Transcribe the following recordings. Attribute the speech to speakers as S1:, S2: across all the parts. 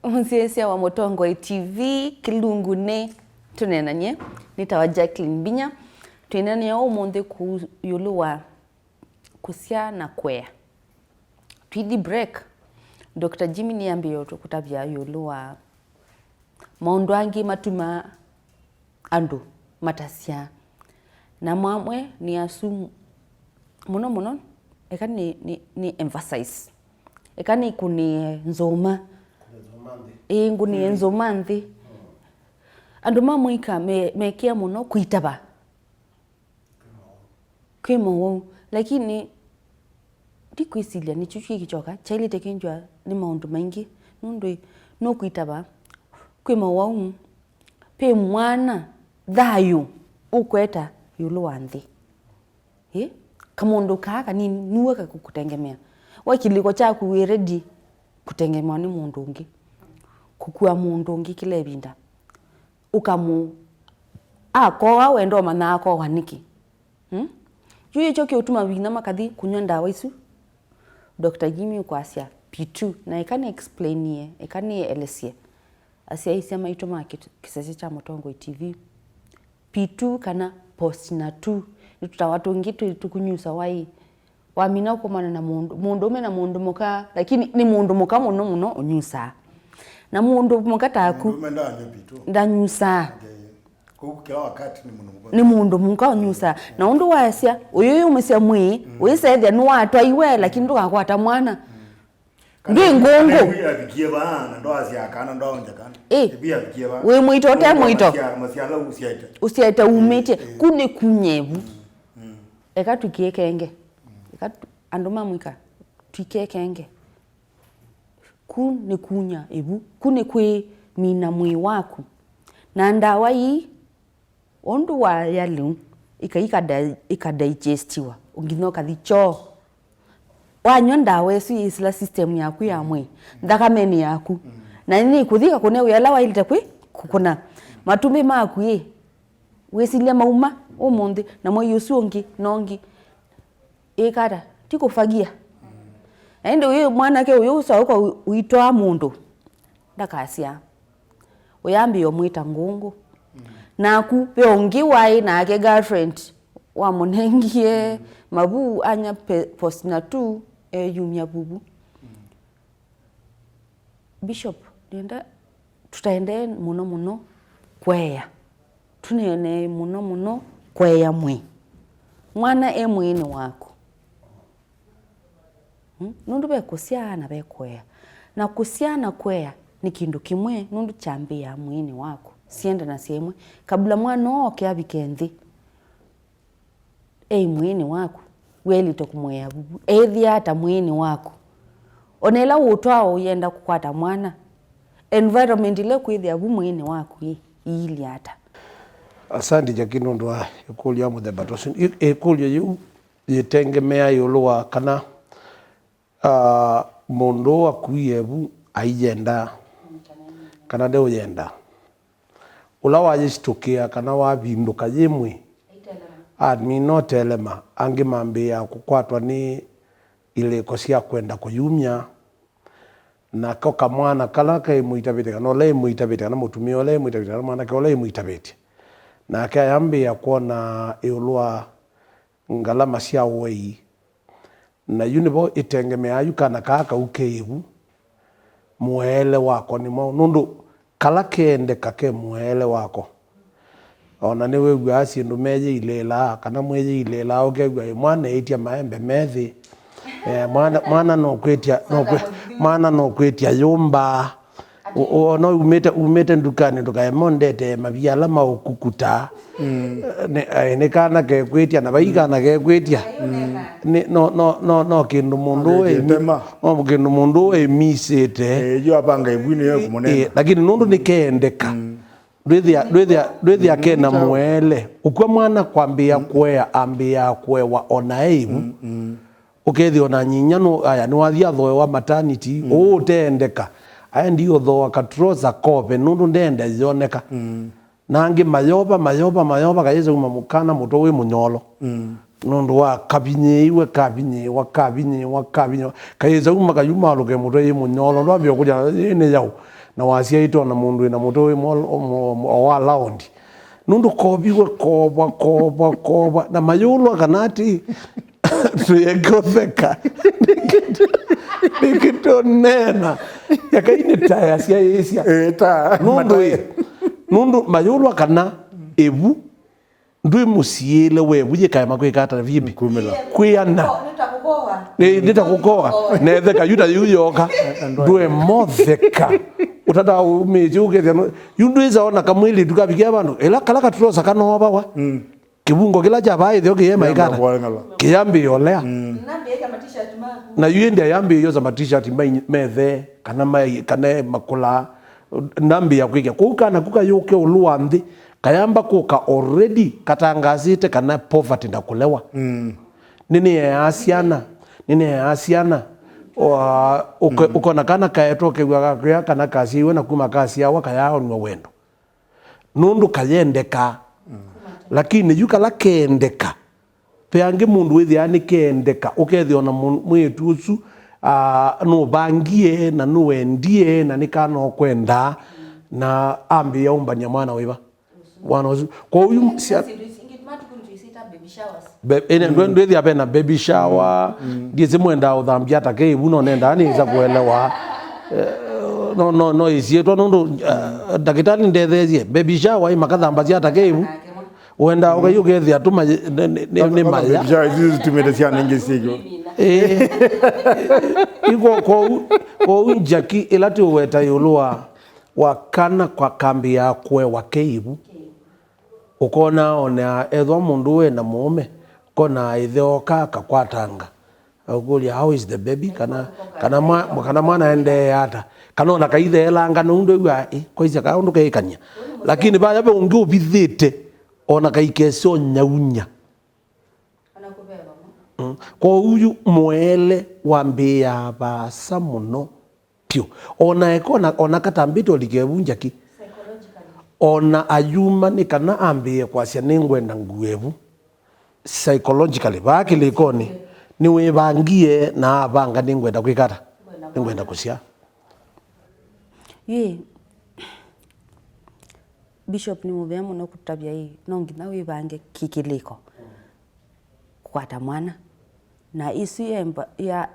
S1: Kusyaa wa Mutongoi TV kilungune Tuneenanie nitawa Jacqueline Binya Tuneenanie umunthe ku yulu wa Kusyaa na Kueya. Twidi break Dr. Jimmy niambio tukutabia yulu wa maundu angi matuma andu matasya na mwamwe ni asu muno eka ni emphasize eka ni kuni nzoma nguni nzoma nthi andu mamwika mekia muno kuitaba kimo lakini ndikwisilia ni chuchi kichoka chaili tekinjwa ni maundu maingi nundu no kuitaba kwimo wau pe mwana thayu ukweta yulu wa nthi kamundu kaka ni nuwe kukutengemea wakiliko chaku we ready kutengemea ni mundu ungi kukua mundu ungi kile binda ukamu akoa wendo mana akoa niki juye choke utuma bina makathi kunywa ndawa isu Dr. Jimmy Kusyaa P2 na ikani explain ye ikani elesia asia isema ito market kisasi cha Mutongoi TV P2 kana post na 2 tutawatu ngitu tukunyusa wai wamina kumana na mundu ume na mundu muka lakini ni mundu muka muno unyusa na mundu muka taku ndanyusa
S2: kila wakati
S1: ni mundu muka unyusa na undu wasia uyu umesya mwi uisethia ni watwa iwe lakini ndukakwata mwana ndi ngungu
S2: bikie bana ndo asia kana ndo onja kana
S1: bia bikie bana we mwito te mwito
S2: masiala
S1: usiaita umete kune kunyevu eka tukiekenge eka andu mamwika tukiekenge kune kunya ebu kune kwe mina mwi waku na ndawa hii ondu wa yalu ikadigestiwa unginoka thicho wanywa ndawa esu isla system yaku ya mwi thakameni yaku na nini kuthika kune uyalawa ilite kwi kukuna matumbi maku wesilia mauma umundi na mwe yusu ungi nongi ikara tikufagia ende uyu mwana ke uyu sauka uitwa mundu ndakasya uyambi omwita ngungu naku peongi wai na ake girlfriend wa munengie mabu anya post na 2 yumya bubu Bishop nenda tutaende muno Kueya tunene muno Kueya mwi mwana mwini wako nundu be Kusyaa na be Kueya na Kusyaa na Kueya ni kindu kimwe nundu chambia mwini wako sienda na siemwe kabla mwana oke abikenthi mwini wako weli tokumweya bubu ethi ata mwini wako onela utwao uyenda kukwata mwana environment ile kwithia bu mwini wako ili ata
S3: asandi jakino ndo ikulia muthemba tosi ikulia yu yitengemea yuluwa kana mundu wa kuyebu aiyenda kana de uyenda ula wajishtukia kana wabinduka yimwe admi no telema angi mambia kukwatwa ni ile Kusyaa kwenda kuyumya na koka mwana kala kai muitabete kana ole muitabete kana mutumio ole muitabete kana mwana ke ole muitabete na kayambia kuona eulwa ngalama cia wei na unibo itengemea yukana kaka ukeibu muele wako ni nundu kala kende kake muele wako ona ni wewe asi ndo meje ilela kana mweje ilela okegwa mwana etia maembe methi mwana no kwetia yumba no umete ndukani ndukayemondete mabiala maukukuta ne kana ke kwetia na baigana ke kwetia no kindu mundu emisete
S2: yo abanga ibwini yo kumonena
S3: lakini nundu nikendeka Dwethia kena mwele ukwa mwana kwambia Kueya ambia Kuewa ona eibu ukethi ona nyinyano aya ni wathia thoe wa maternity utendeka aya ndio thoa katroza kope nundu ndende zioneka nangi mayoba kayeze umamukana muto we munyolo nundu wa kabinyiwe kayeze umakayuma luke muto ye munyolo ndo ambia kuja ne yao na wasia ito na mundu ina muto wa loud nundu kobiwe koba na mayulwa kanati tuyegotheka nikito nena yakaini taya sia yesia
S2: ta
S3: nundu mayulwa kana ebu ndui musiele webu yikae makwikata vipi kuyana nitakukoa netheka yuta yuyoka ndue motheka utata umeje ugethe yunduiza ona kamwili tukabikia bandu ela kala katulosa kanoba wa kibungo kila jaba ithio kiyema ikata kiyambi yolea na yuende yambi yoza ma t-shirt methe kana makula ndambi ya kwikia kukana kukayoke uluandi kayamba kuka already katangazite kana poverty ndakulewa nini ya asiana uko na kana kaeto kegwa kana kasi we na kuma kasi yawa kayao ni wendo nundu kayendeka lakini yuka la kendeka peange mundu withi ani kendeka ukethio na mwetusu no bangie na no wendie na nikano kwenda na ambi ya umbanya mwana wiba wana kwa huyu ndwethi apena baby shower ndiye mwenda uthambia take ibuno nenda ni za kuelewa no isieto ndo dakitali ndethezie baby shower imakathamba cia take ibu wenda ukayugethi atuma ni maya
S2: hizi tumedesia ningi sigyo
S3: iko kwa unjaki ilati weta yulua wakana kwa kambi ya Kueya keibu ukona ona ethwa mundu we na mume kona itheo kaka kwatanga ukulia how is the baby kana mwana ende hata kana ona kaithe elanga nundu wa koiza ka undu keikanya lakini baya be ungi ubithite ona kaikeso nyaunya kwa uyu mwele wambia basa muno pio ona katambito likebunja ki ona ayuma ni kana ambie kwa cia ningwenda nguevu psychologically baki likoni ni webangie na banga ningwenda kwikata ningwenda kusia
S1: Bishop ni muvemu no kutabia hii nongi na webange kikiliko kwata mwana na isi ya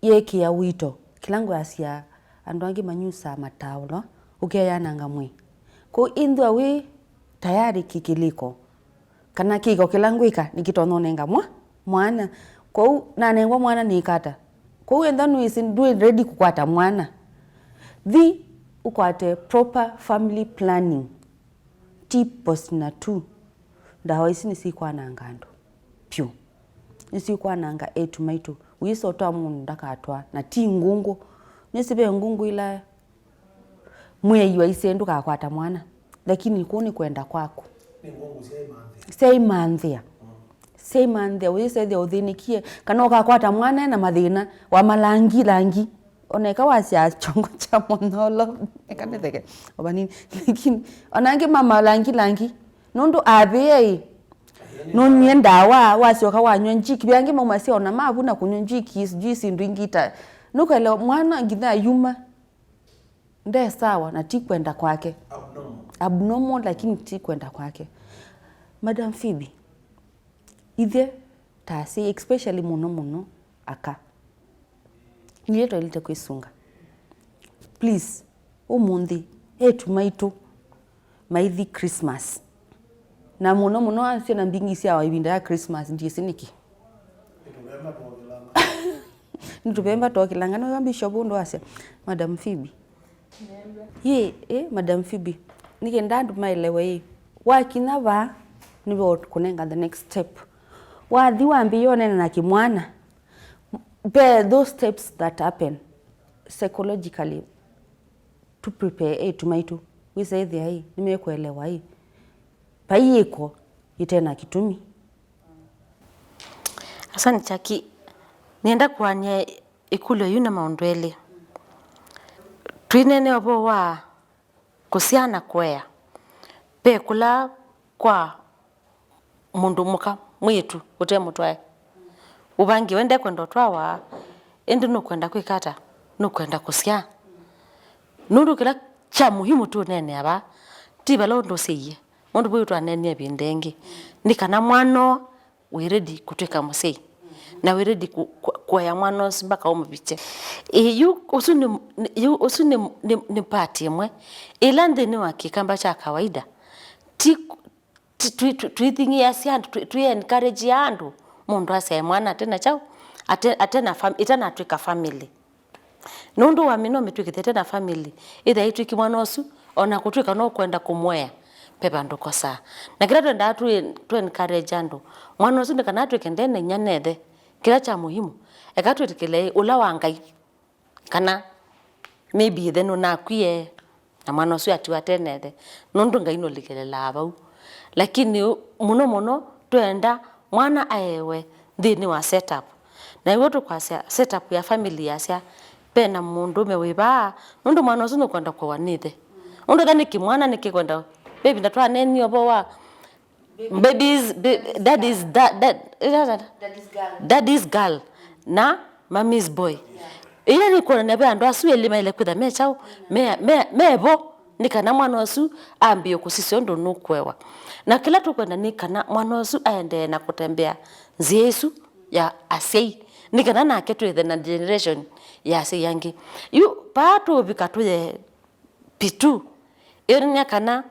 S1: yeki ya wito kilango asia andwangi manyusa mataulo ukeyana ngamwe ko indwa we tayari kikiliko kana kiko kilangwika nikitononenga mwana ko nanengwa mwana nikata ko enda nuisi ndwe ready kukwata mwana ukwate proper family planning tipos na 2 ndaho isi nisikwa nangando pyu nisikwa nanga etumaitu wisotoa mundu ndakatwa na ti ngungu nisibe ngungu ila mweyiwa isendu kakwata mwana lakini kuni kwenda kwako
S3: ni ngungu
S1: seimanthia wise the uthinikie kana ukakwata mwana na mathina wa malangi oneka wasia chongo cha monolo ekanetheke obanini lakini onange mama langi nundu abe nonye ndawa wasioka wanywa njiki byange mama si ona mabu na kunywa njiki juice ndingita nukele mwana ngitha yuma nde sawa na ti kwenda kwake abnormal lakini ti kwenda kwake Madam Phoebe ithe tasi especially muno aka nileto ilite kwisunga please umundi etumaitu maithi Christmas na muno asio na mbingi sia wa ibinda ya Christmas ndiye siniki nitubemba tokilanga no Bishop ndo asia Madam Phoebe Madam Phoebe nike ndandu mailewe wakina ba nibo kunenga the next step wathi wambiyone na kimwana those steps that happen psychologically to prepare tumaitu we say there nimekuelewa hii paiyeko itena kitumi
S4: asante chaki nienda kuania ikulo yuna maondwele twinene obo wa Kusyaa na Kueya pe kula kwa mundu muka mwitu ute mutwae ubangi wende kwenda twawa endi no kwenda kwikata no kwenda Kusyaa nundu kila cha muhimu tu nene aba tiba londo seye mundu bwitu anene bindengi ni kana mwano we ready kutweka musei na we ready kuya mwano simbaka umubiche yu usuni ni party mwe ilande ni wakikamba cha kawaida tuithingi asiandu tu encourage yandu mundu ase mwana tena chao atena itana twika family nundu wa mino mitwikite tena family ida itwiki mwana osu ona kutwika no kwenda kumwea pepa ndokosa na kila twenda tu encourage andu mwana osu ndikana twike ndene nyanethe kila cha muhimu ekatwetikele ula wangai kana maybe then unakwie na mwana osu atiwa tenethe nundu ngai no likelela abau lakini muno twenda mwana aewe thini wa setup na iwo tukwa setup ya family yasia pena mundu mewiba nundu mwana osu kwenda kwa wanithe undu thani kimwana nikikwenda baby ndatwa neni obowa babies daddy's girl na mommy's boy ila ni kona nebe andu asu elima ile kwitha mechao mebo nikana mwana osu ambio kusisio ndo nukwewa na kila tukwenda nikana mwana osu aende na kutembea nziesu ya asei nikana na ketu the generation ya asei yangi yu pato bikatu ye pitu irinya kana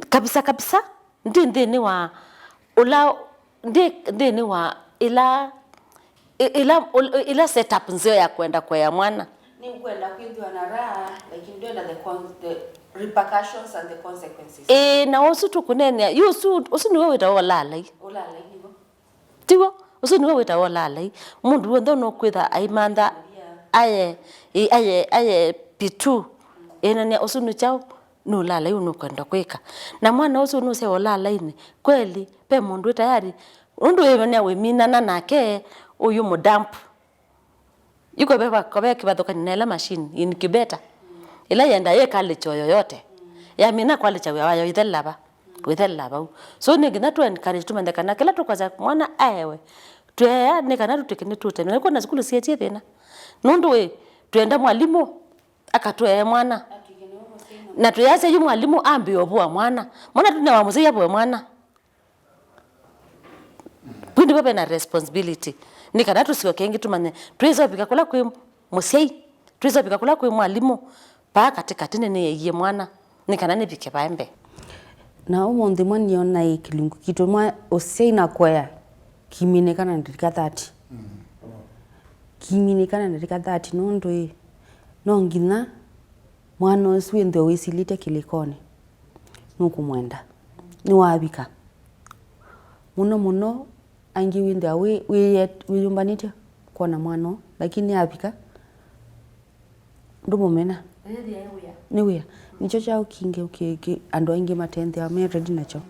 S4: kabisa ndini wa ula ndini wa ila setup nzio ya kwenda kwa ya mwana
S1: ni kwenda kwithwa na raha lakini ndio the repercussions and the consequences
S4: na osu tukunene yusu usu niwe wita olalai
S1: nibo
S4: tiwo usu niwe wita olalai mundu wendo no kwitha aimanda aye pitu enania usu ni chao no lalai unokwenda kwika na mwana usu no se olalai ni kweli pe mundu tayari undu yemenya we minana nake uyu mudamp yuko beba kobe kibathoka nela machine incubator ila yenda ye college yoyote ya mina college yayo ithellaba so ni gina tu encourage tu mende kana kila tukwaza mwana aewe tuya ni kana tutikini tutene niko na skulu sie thina nundu we tuenda mwalimu akatwe mwana na tuyase yu mwalimu ambi obwa mwana tune wa muzee yabo mwana pundi baba na responsibility ni kana tusiwa kengi tumane tuweza bikakula kwa musei tuweza bikakula kwa mwalimu pa katikati nene yeye mwana ni kana ne bike baembe
S1: na umundi mwani yona ikilungu kitu mwa osei na Kueya kiminekana ndika 30 kiminekana ndika 30 nondo nongina mwana osu ndo wisilite kilikone nukumwenda ni wabika muno angi winda wiyumbanite kona mwana lakini abika ndumo mena ni wia nicho chao kinge ando ingi matende ame ready nacho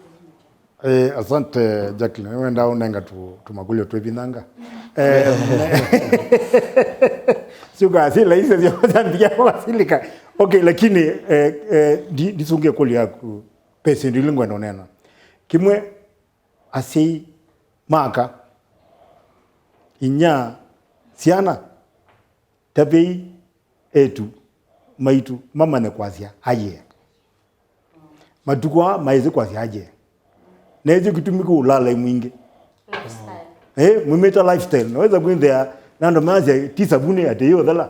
S2: asante Jacqueline wenda unenga tumagulio twebinanga suga sila hizo zote wasilika okay lakini disunge kuli yaku pesa ndilingwa nonena kimwe asi maka inya siana tabei etu maitu mama ne kwazia aye matukwa maize kwazia aye neze kutumika ulala mwingi mwimeta lifestyle naweza kwenda nando maze tisabuni ate hiyo dala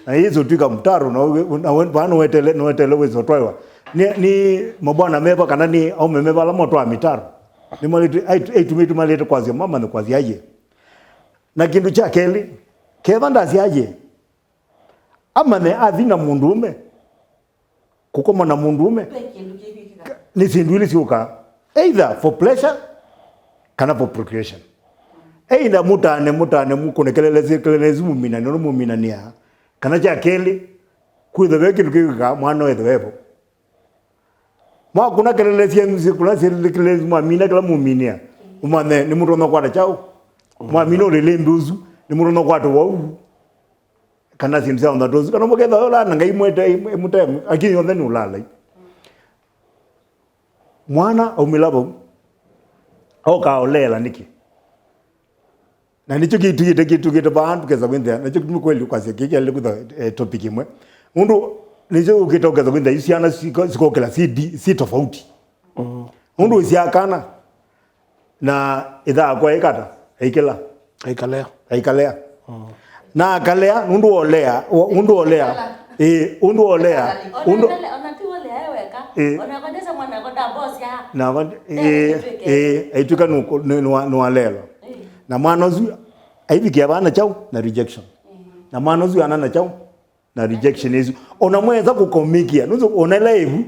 S2: na hizo tuka mtaro na bana wetele wezo toiwa ni mabwana meba kana ni au memeba la moto wa mitaro ni mali ai tumitu mali kwazia mama ne kwazia aye na kindu cha keli kevanda asiaje ama ne athina mundume kukoma na mundume ni sindwili sioka either for pleasure kana for procreation either mutane mukonekelelezi mumina no mumina nia kana cha keli kuitha weki lukika mwana wewe wewe mwa kuna kelelezi nzi kuna kelelezi mumina kala muminia umane ni mutono kwa chao mwamino lele nduzu ni mutono kwa to wau kana simza onda dozu kana moketha ola na ngai mwete akini yothe ni ulala mwana au milabo au kaolela niki na nicho kitu bantu keza kwenda nacho kweli kwa sike ile kutha topic imwe mundu nizo ukitokeza kwenda isiana siko kila si tofauti mundu usiakana na idha kwa ikata aikalea na akalea undu olea undu
S4: Onakondesa mwana konda boss ya.
S2: Na aituka no alelo. Na mwana uzu aibikia bana chao na rejection. Na mwana uzu anana chao na rejection izu. Ona mweza kukomikia. Nuzo onela evu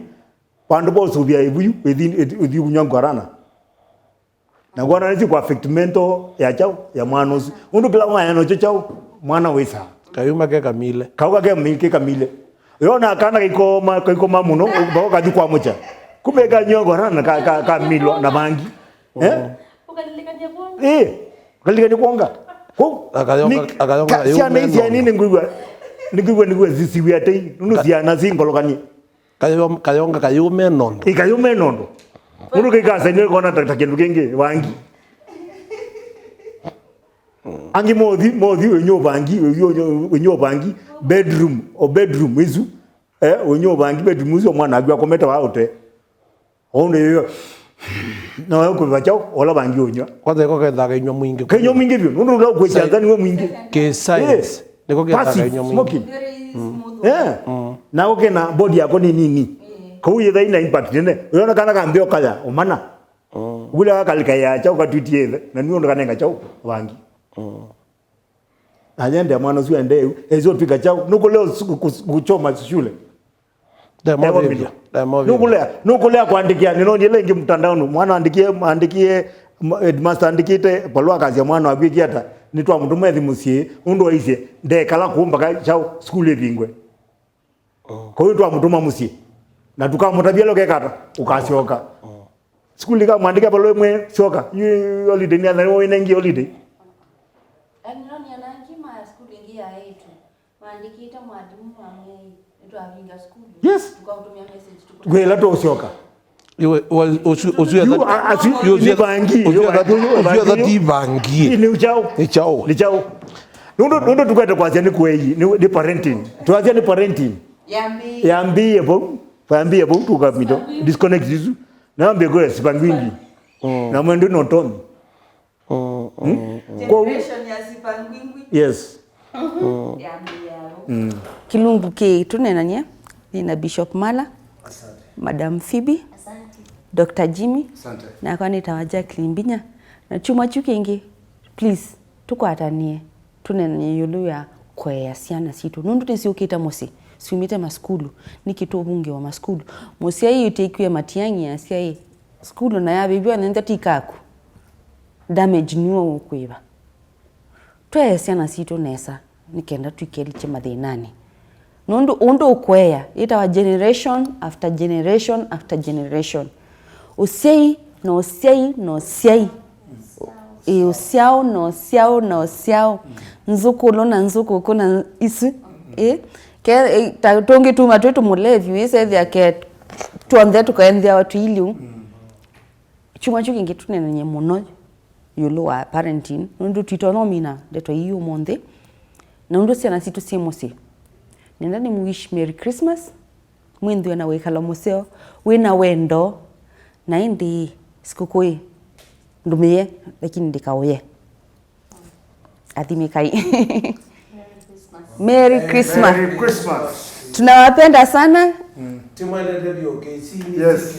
S2: pandu bo subia evu within unyangwarana. Na gwana nisi kwa affect mental ya chao ya mwana uzu. Undu kila mwana no chao mwana wesa.
S3: Kayuma ke kamile.
S2: Kauka ke kamile. Yona kana kikoma muno boka kwa mocha. Kumeka nyongo rana ka milo na bangi.
S4: Ukalilekania kuonga.
S2: Ukalilekania kuonga. Ko akayonga siana hizi nini ngigwa zisiwi atei. Nunu siana zingolokani.
S3: Kayonga kayume nondo.
S2: Ikayume nondo. Uru kikasa ni kona takindu kingi wangi. Angi modi wenyo bangi bedroom izu wenyo bangi bedroom izu mwana agwa kometa waote onde yo na wako bachao ola bangi onyo
S3: kwanza iko ketha kenyo mwingi
S2: byo nundu la kwa chanzani we mwingi
S3: ke science niko ketha kenyo mwingi na
S2: oke na body yako ni nini ko yetha ina impact ne yona kana kambio kaya umana ule akalika ya chao katutiye na niyo ndo kanenga chao bangi Ajende mwana sio ende ezo pika chao nuko leo kuchoma shule nukulea kuandikia ninoje lengi mtandaoni mwana andikie headmaster andikite balwa kazi ya mwana wabiki hata nitwa mtu mwethi musie undo aise ndekala kuumba ka chao school ebingwe kwa hiyo twa mtuma musie na tukamutabia loke kata ukasioka school ka mwandika balwe mwe soka holiday ni ana wengi holiday yes gwela to usioka
S3: iwe uzuya bangi
S2: ni uchao nundo tukata kwa jani kueyi ni parenting tuanze ni parenting yambie bo tukamito disconnect hizo na mbego sipangwingi na mwendo notomi
S5: generation ya sipangwingi
S2: yes
S1: Kilungu ke tunenanie nina Bishop Mala, Madam Phoebe, Dr. Jimmy, na kwa nitawaja Klimbinya na chuma chukingi please tukwatanie tunenanie yulu ya Kueya siana situ nundu tesiukita mosi siumite maskulu nikito bunge wa maskulu mosi ayi utekwe matiangi ya sia skulu na ya bibyo nenda tikaku damage niwo ukwiba twa siana situ nesa nikenda tukeli chema thinani nundu undo Kueya ita generation after generation after generation usiai usiao nzukulo na nzukuko na isu ke tonge tu matwetu mulevi ise thia ke tuanze tukaendea watu iliu chuma chuki ngitu nenye muno yulu wa parenting nundu twitonomina ndeto iyo monde na nundu siana situ simusi nenda ni wish Merry Christmas mwindu na wekala museo wina wendo na indi sikukui ndumie lakini ndikaoye adhimikai Merry Christmas tunawapenda sana
S3: timwende ndio KC
S2: yes